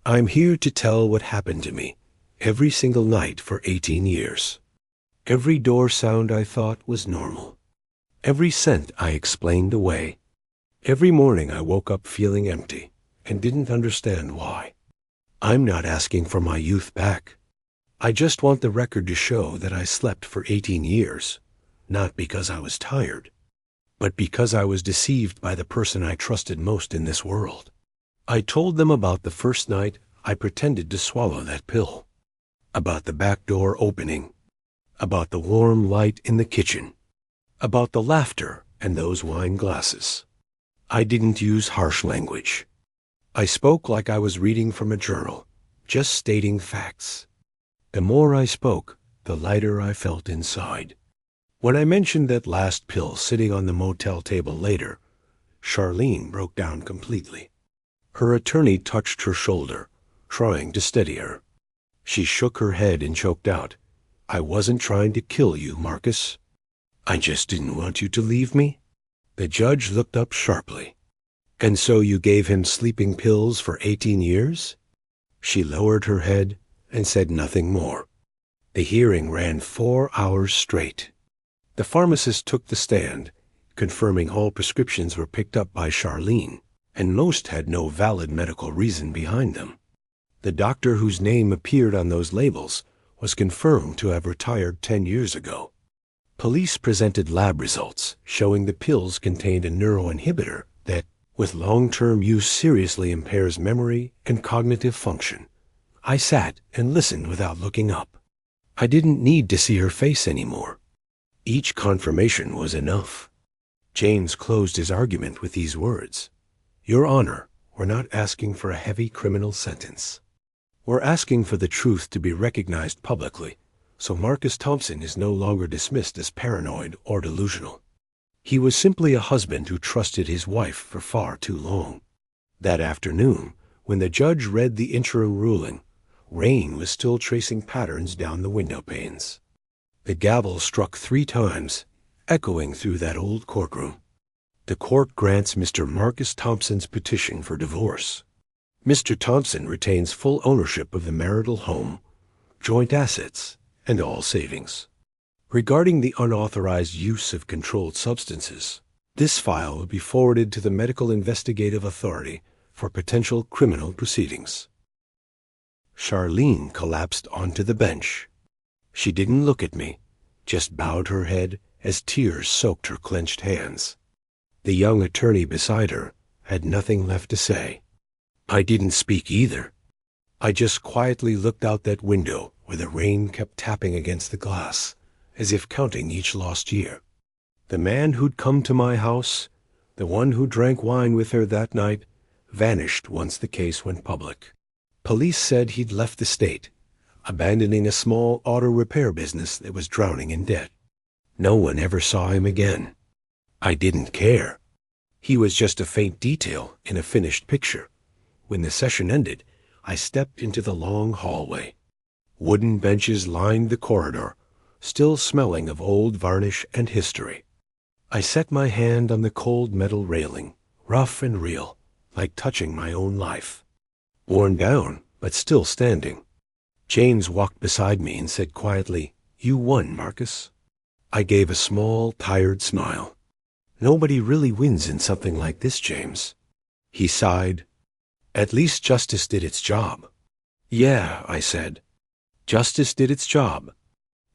I'm here to tell what happened to me every single night for 18 years. Every door sound I thought was normal. Every scent I explained away. Every morning I woke up feeling empty and didn't understand why. I'm not asking for my youth back. I just want the record to show that I slept for 18 years, not because I was tired, but because I was deceived by the person I trusted most in this world." I told them about the first night I pretended to swallow that pill, about the back door opening, about the warm light in the kitchen, about the laughter and those wine glasses. I didn't use harsh language. I spoke like I was reading from a journal, just stating facts. The more I spoke, the lighter I felt inside. When I mentioned that last pill sitting on the motel table later, Charlene broke down completely. Her attorney touched her shoulder, trying to steady her. She shook her head and choked out, "I wasn't trying to kill you, Marcus. I just didn't want you to leave me." The judge looked up sharply. "And so you gave him sleeping pills for 18 years?" She lowered her head and said nothing more. The hearing ran 4 hours straight. The pharmacist took the stand, confirming all prescriptions were picked up by Charlene, and most had no valid medical reason behind them. The doctor whose name appeared on those labels was confirmed to have retired 10 years ago. Police presented lab results showing the pills contained a neuroinhibitor that, with long-term use, seriously impairs memory and cognitive function. I sat and listened without looking up. I didn't need to see her face anymore. Each confirmation was enough. James closed his argument with these words: "Your Honor, we're not asking for a heavy criminal sentence. We're asking for the truth to be recognized publicly, so Marcus Thompson is no longer dismissed as paranoid or delusional. He was simply a husband who trusted his wife for far too long." That afternoon, when the judge read the interim ruling, Rain was still tracing patterns down the window panes. The gavel struck 3 times, echoing through that old courtroom. The court grants Mr. Marcus Thompson's petition for divorce. Mr. Thompson retains full ownership of the marital home, joint assets, and all savings. Regarding the unauthorized use of controlled substances, this file will be forwarded to the Medical Investigative Authority for potential criminal proceedings. Charlene collapsed onto the bench. She didn't look at me, just bowed her head as tears soaked her clenched hands. The young attorney beside her had nothing left to say. I didn't speak either. I just quietly looked out that window where the rain kept tapping against the glass, as if counting each lost year. The man who'd come to my house, the one who drank wine with her that night, vanished once the case went public. Police said he'd left the state, abandoning a small auto repair business that was drowning in debt. No one ever saw him again. I didn't care. He was just a faint detail in a finished picture. When the session ended, I stepped into the long hallway. Wooden benches lined the corridor, still smelling of old varnish and history. I set my hand on the cold metal railing, rough and real, like touching my own life. Worn down, but still standing. James walked beside me and said quietly, "You won, Marcus." I gave a small, tired smile. "Nobody really wins in something like this, James." He sighed. "At least justice did its job." "Yeah," I said. "Justice did its job."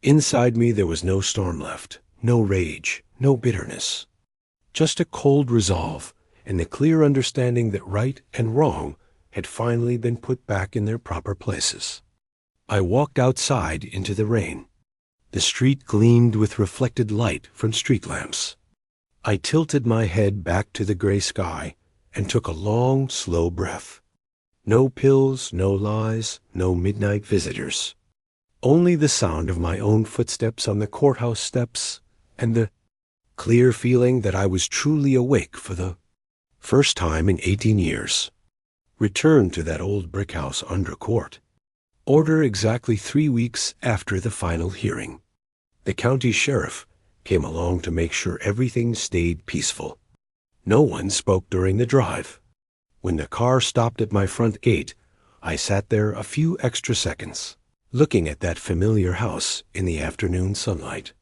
Inside me there was no storm left, no rage, no bitterness. Just a cold resolve and the clear understanding that right and wrong had finally been put back in their proper places. I walked outside into the rain. The street gleamed with reflected light from street lamps. I tilted my head back to the gray sky and took a long, slow breath. No pills, no lies, no midnight visitors. Only the sound of my own footsteps on the courthouse steps and the clear feeling that I was truly awake for the first time in 18 years. Return to that old brick house under court. Order exactly 3 weeks after the final hearing. The county sheriff came along to make sure everything stayed peaceful. No one spoke during the drive. When the car stopped at my front gate, I sat there a few extra seconds, looking at that familiar house in the afternoon sunlight.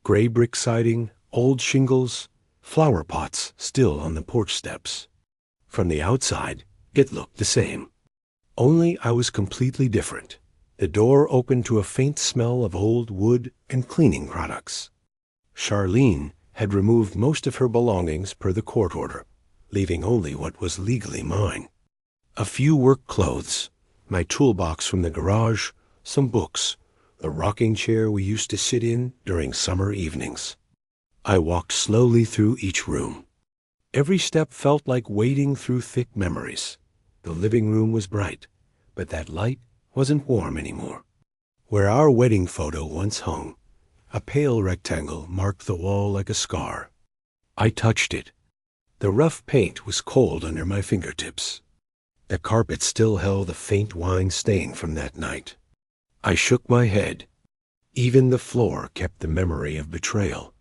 Gray brick siding, old shingles, flower pots still on the porch steps. From the outside, it looked the same. Only I was completely different. The door opened to a faint smell of old wood and cleaning products. Charlene had removed most of her belongings per the court order, leaving only what was legally mine. A few work clothes, my toolbox from the garage, some books, the rocking chair we used to sit in during summer evenings. I walked slowly through each room. Every step felt like wading through thick memories. The living room was bright, but that light wasn't warm anymore. Where our wedding photo once hung, a pale rectangle marked the wall like a scar. I touched it. The rough paint was cold under my fingertips. The carpet still held a faint wine stain from that night. I shook my head. Even the floor kept the memory of betrayal.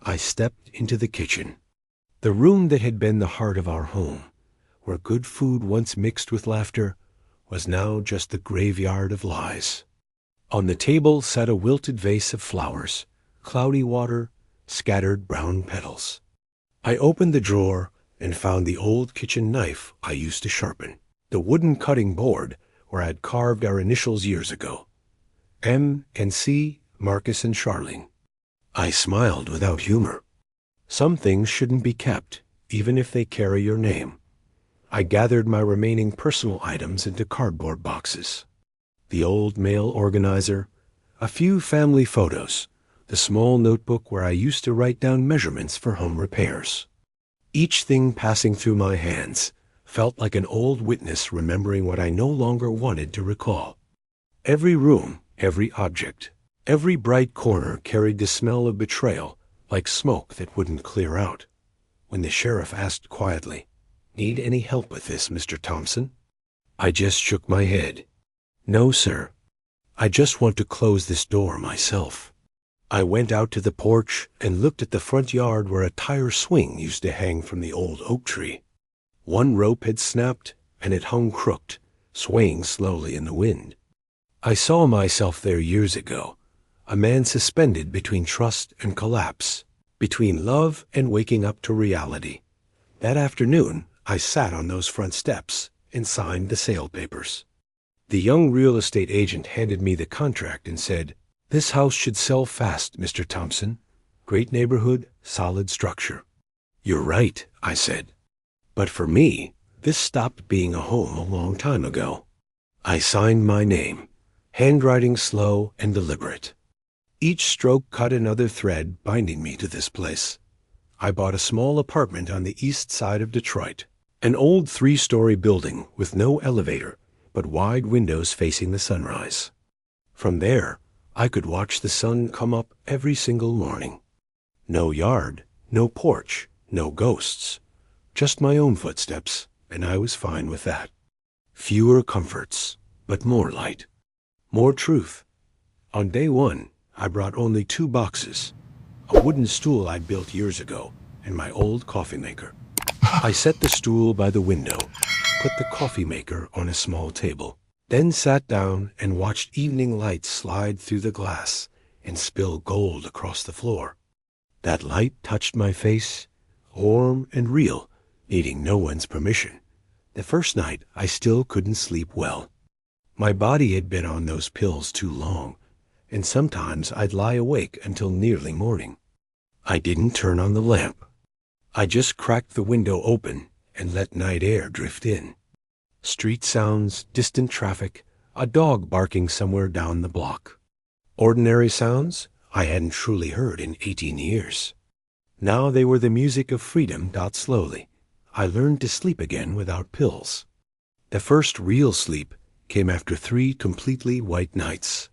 I stepped into the kitchen. The room that had been the heart of our home, where good food once mixed with laughter, was now just the graveyard of lies. On the table sat a wilted vase of flowers, cloudy water, scattered brown petals. I opened the drawer and found the old kitchen knife I used to sharpen, the wooden cutting board where I had carved our initials years ago. M and C, Marcus and Charlene. I smiled without humor. Some things shouldn't be kept, even if they carry your name. I gathered my remaining personal items into cardboard boxes. The old mail organizer, a few family photos, the small notebook where I used to write down measurements for home repairs. Each thing passing through my hands felt like an old witness remembering what I no longer wanted to recall. Every room, every object, every bright corner carried the smell of betrayal, like smoke that wouldn't clear out. When the sheriff asked quietly, "Need any help with this, Mr. Thompson?" I just shook my head. No, sir. I just want to close this door myself. I went out to the porch and looked at the front yard where a tire swing used to hang from the old oak tree. One rope had snapped, and it hung crooked, swaying slowly in the wind. I saw myself there years ago, a man suspended between trust and collapse, between love and waking up to reality. That afternoon, I sat on those front steps and signed the sale papers. The young real estate agent handed me the contract and said, "This house should sell fast, Mr. Thompson. Great neighborhood, solid structure." "You're right," I said. But for me, this stopped being a home a long time ago. I signed my name, handwriting slow and deliberate. Each stroke cut another thread binding me to this place. I bought a small apartment on the east side of Detroit, an old 3-story building with no elevator, but wide windows facing the sunrise. From there, I could watch the sun come up every single morning. No yard, no porch, no ghosts, just my own footsteps, and I was fine with that. Fewer comforts, but more light, more truth. On day one, I brought only 2 boxes, a wooden stool I'd built years ago, and my old coffee maker. I set the stool by the window, put the coffee maker on a small table, then sat down and watched evening light slide through the glass and spill gold across the floor. That light touched my face, warm and real, needing no one's permission. The first night, I still couldn't sleep well. My body had been on those pills too long, and sometimes I'd lie awake until nearly morning. I didn't turn on the lamp. I just cracked the window open and let night air drift in. Street sounds, distant traffic, a dog barking somewhere down the block. Ordinary sounds I hadn't truly heard in 18 years. Now they were the music of freedom. Slowly, I learned to sleep again without pills. The first real sleep came after 3 completely white nights.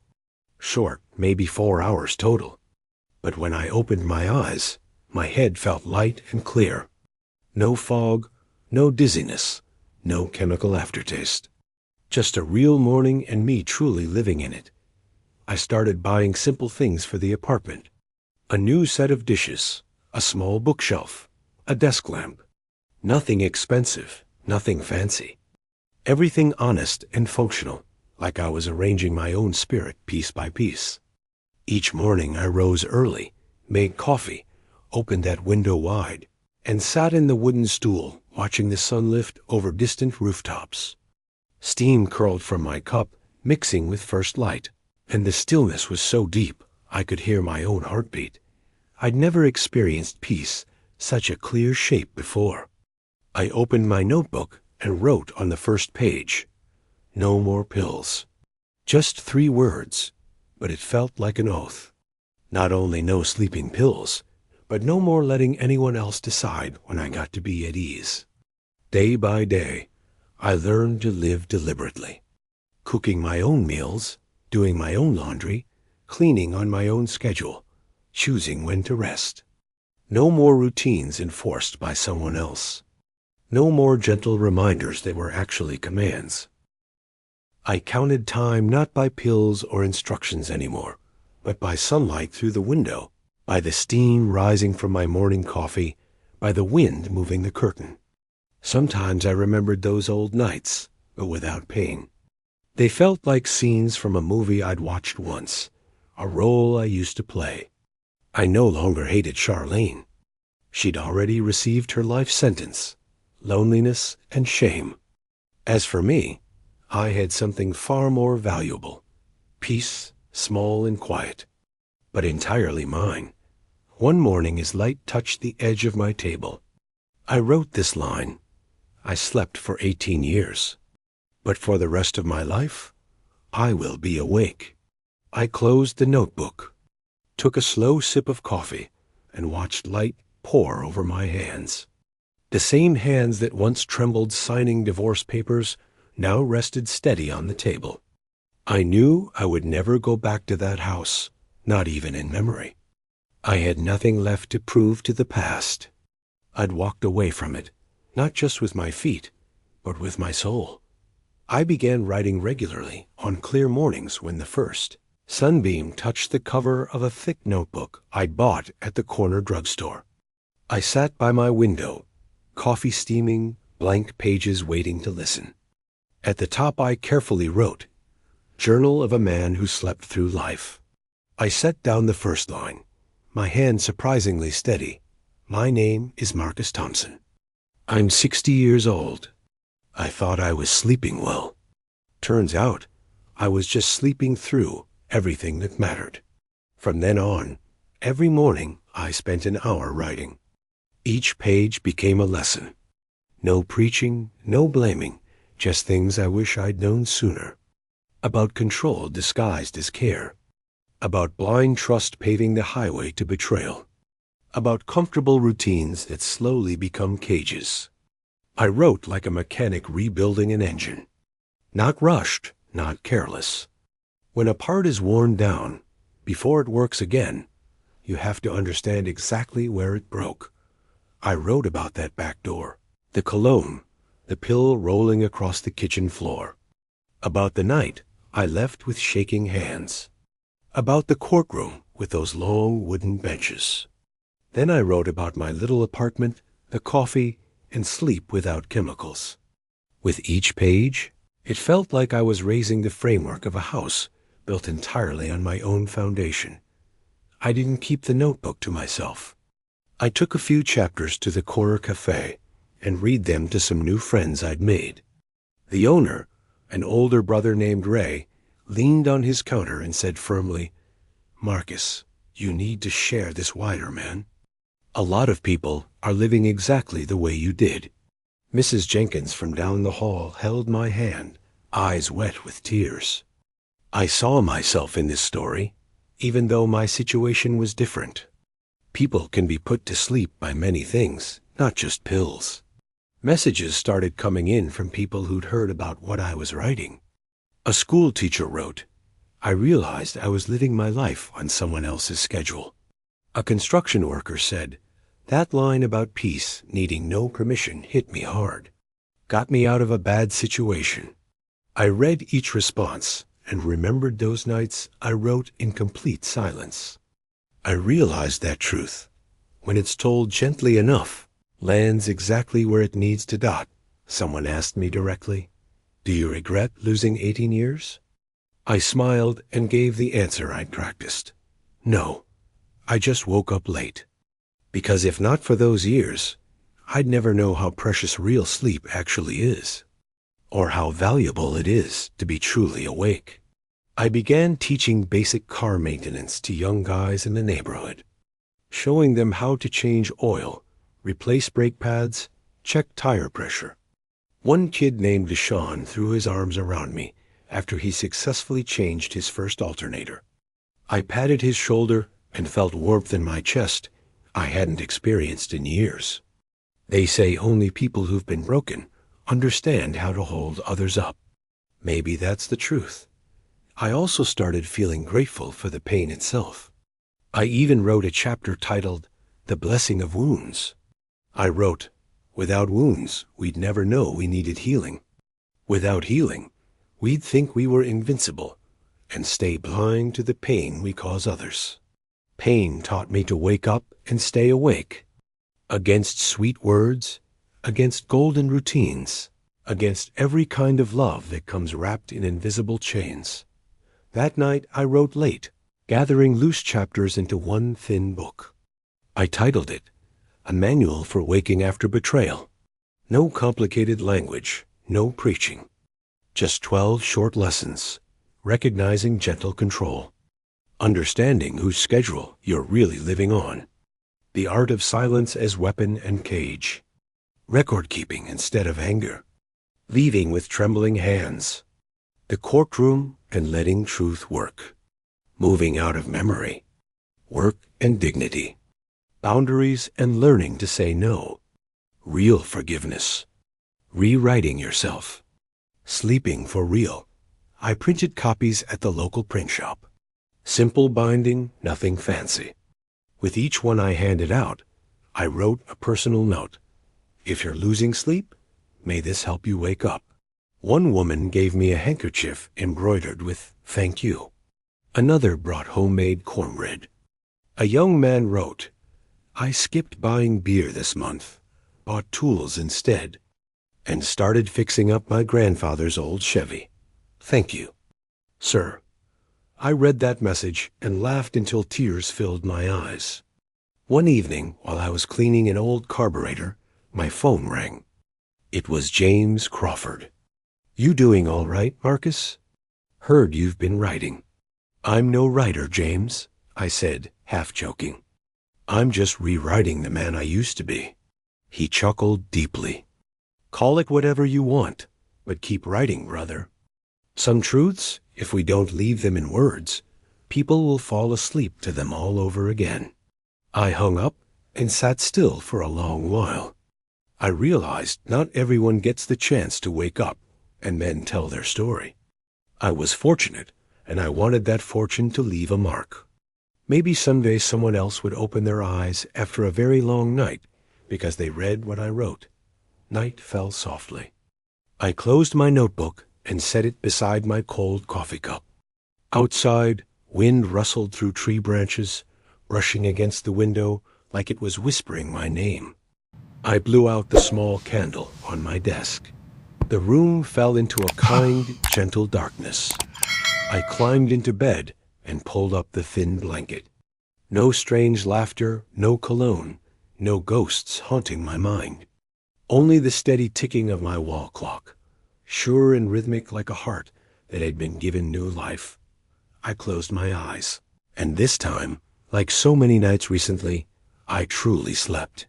Short, maybe 4 hours total. But when I opened my eyes, my head felt light and clear. No fog, no dizziness, no chemical aftertaste. Just a real morning and me truly living in it. I started buying simple things for the apartment. A new set of dishes, a small bookshelf, a desk lamp. Nothing expensive, nothing fancy. Everything honest and functional, like I was arranging my own spirit piece by piece. Each morning I rose early, made coffee, opened that window wide, and sat in the wooden stool watching the sun lift over distant rooftops. Steam curled from my cup, mixing with first light, and the stillness was so deep I could hear my own heartbeat. I'd never experienced peace, such a clear shape before. I opened my notebook and wrote on the first page, "No more pills." Just 3 words, but it felt like an oath. Not only no sleeping pills, but no more letting anyone else decide when I got to be at ease. Day by day, I learned to live deliberately, cooking my own meals, doing my own laundry, cleaning on my own schedule, choosing when to rest. No more routines enforced by someone else. No more gentle reminders that were actually commands. I counted time not by pills or instructions anymore, but by sunlight through the window, by the steam rising from my morning coffee, by the wind moving the curtain. Sometimes I remembered those old nights, but without pain. They felt like scenes from a movie I'd watched once, a role I used to play. I no longer hated Charlene. She'd already received her life sentence, loneliness and shame. As for me, I had something far more valuable, peace, small and quiet, but entirely mine. One morning as light touched the edge of my table, I wrote this line. I slept for 18 years, but for the rest of my life, I will be awake. I closed the notebook, took a slow sip of coffee, and watched light pour over my hands. The same hands that once trembled signing divorce papers now rested steady on the table. I knew I would never go back to that house, not even in memory. I had nothing left to prove to the past. I'd walked away from it, not just with my feet, but with my soul. I began writing regularly on clear mornings when the first sunbeam touched the cover of a thick notebook I'd bought at the corner drugstore. I sat by my window, coffee steaming, blank pages waiting to listen. At the top I carefully wrote, "Journal of a man who slept through life." I set down the first line, my hand surprisingly steady. My name is Marcus Thompson. I'm 60 years old. I thought I was sleeping well. Turns out, I was just sleeping through everything that mattered. From then on, every morning I spent an hour writing. Each page became a lesson. No preaching, no blaming, just things I wish I'd known sooner. About control disguised as care. About blind trust paving the highway to betrayal. About comfortable routines that slowly become cages. I wrote like a mechanic rebuilding an engine. Not rushed, not careless. When a part is worn down, before it works again, you have to understand exactly where it broke. I wrote about that back door, the cologne, the pill rolling across the kitchen floor. About the night I left with shaking hands. About the courtroom with those long wooden benches. Then I wrote about my little apartment, the coffee, and sleep without chemicals. With each page, it felt like I was raising the framework of a house built entirely on my own foundation. I didn't keep the notebook to myself. I took a few chapters to the corner cafe and read them to some new friends I'd made. The owner, an older brother named Ray, leaned on his counter and said firmly, "Marcus, you need to share this wider, man. A lot of people are living exactly the way you did." Mrs. Jenkins from down the hall held my hand, eyes wet with tears. I saw myself in this story, even though my situation was different. People can be put to sleep by many things, not just pills. Messages started coming in from people who'd heard about what I was writing. A school teacher wrote, "I realized I was living my life on someone else's schedule." A construction worker said, "That line about peace needing no permission hit me hard. Got me out of a bad situation." I read each response and remembered those nights I wrote in complete silence. I realized that truth, when it's told gently enough, lands exactly where it needs to dot. Someone asked me directly, "Do you regret losing 18 years?" I smiled and gave the answer I'd practiced. No, I just woke up late. Because if not for those years, I'd never know how precious real sleep actually is, or how valuable it is to be truly awake. I began teaching basic car maintenance to young guys in the neighborhood, showing them how to change oil, replace brake pads, check tire pressure. One kid named Deshaun threw his arms around me after he successfully changed his first alternator. I patted his shoulder and felt warmth in my chest I hadn't experienced in years. They say only people who've been broken understand how to hold others up. Maybe that's the truth. I also started feeling grateful for the pain itself. I even wrote a chapter titled, "The Blessing of Wounds." I wrote, "Without wounds, we'd never know we needed healing. Without healing, we'd think we were invincible and stay blind to the pain we cause others." Pain taught me to wake up and stay awake. Against sweet words, against golden routines, against every kind of love that comes wrapped in invisible chains. That night I wrote late, gathering loose chapters into one thin book. I titled it, "A Manual for Waking After Betrayal." No complicated language, no preaching. Just 12 short lessons, recognizing gentle control. Understanding whose schedule you're really living on. The art of silence as weapon and cage. Record keeping instead of anger. Leaving with trembling hands. The courtroom and letting truth work. Moving out of memory. Work and dignity. Boundaries and learning to say no. Real forgiveness. Rewriting yourself. Sleeping for real. I printed copies at the local print shop. Simple binding, nothing fancy. With each one I handed out, I wrote a personal note. If you're losing sleep, may this help you wake up. One woman gave me a handkerchief embroidered with "Thank you." Another brought homemade cornbread. A young man wrote, "I skipped buying beer this month, bought tools instead, and started fixing up my grandfather's old Chevy. Thank you." Sir, I read that message and laughed until tears filled my eyes. One evening, while I was cleaning an old carburetor, my phone rang. It was James Crawford. "You doing all right, Marcus? Heard you've been writing." "I'm no writer, James," I said, half joking. "I'm just rewriting the man I used to be." He chuckled deeply. "Call it whatever you want, but keep writing, brother. Some truths, if we don't leave them in words, people will fall asleep to them all over again." I hung up and sat still for a long while. I realized not everyone gets the chance to wake up and then tell their story. I was fortunate, and I wanted that fortune to leave a mark. Maybe someday someone else would open their eyes after a very long night because they read what I wrote. Night fell softly. I closed my notebook and set it beside my cold coffee cup. Outside, wind rustled through tree branches, brushing against the window like it was whispering my name. I blew out the small candle on my desk. The room fell into a kind, gentle darkness. I climbed into bed and pulled up the thin blanket. No strange laughter, no cologne, no ghosts haunting my mind. Only the steady ticking of my wall clock, sure and rhythmic like a heart that had been given new life. I closed my eyes, and this time, like so many nights recently, I truly slept.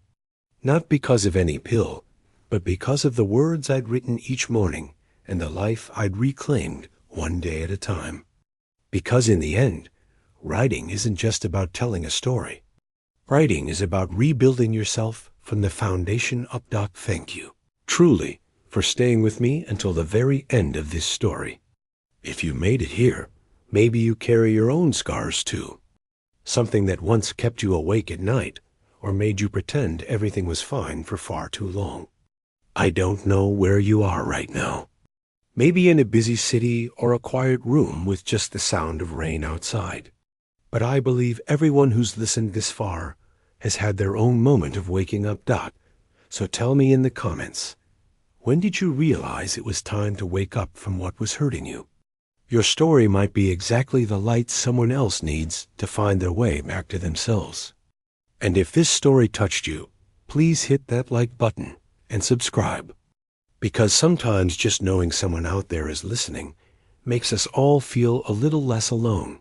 Not because of any pill, but because of the words I'd written each morning and the life I'd reclaimed one day at a time. Because in the end, writing isn't just about telling a story. Writing is about rebuilding yourself from the foundation up. Thank you, truly, for staying with me until the very end of this story. If you made it here, maybe you carry your own scars too. Something that once kept you awake at night or made you pretend everything was fine for far too long. I don't know where you are right now. Maybe in a busy city or a quiet room with just the sound of rain outside. But I believe everyone who's listened this far has had their own moment of waking up. So tell me in the comments, when did you realize it was time to wake up from what was hurting you? Your story might be exactly the light someone else needs to find their way back to themselves. And if this story touched you, please hit that like button and subscribe. Because sometimes just knowing someone out there is listening makes us all feel a little less alone.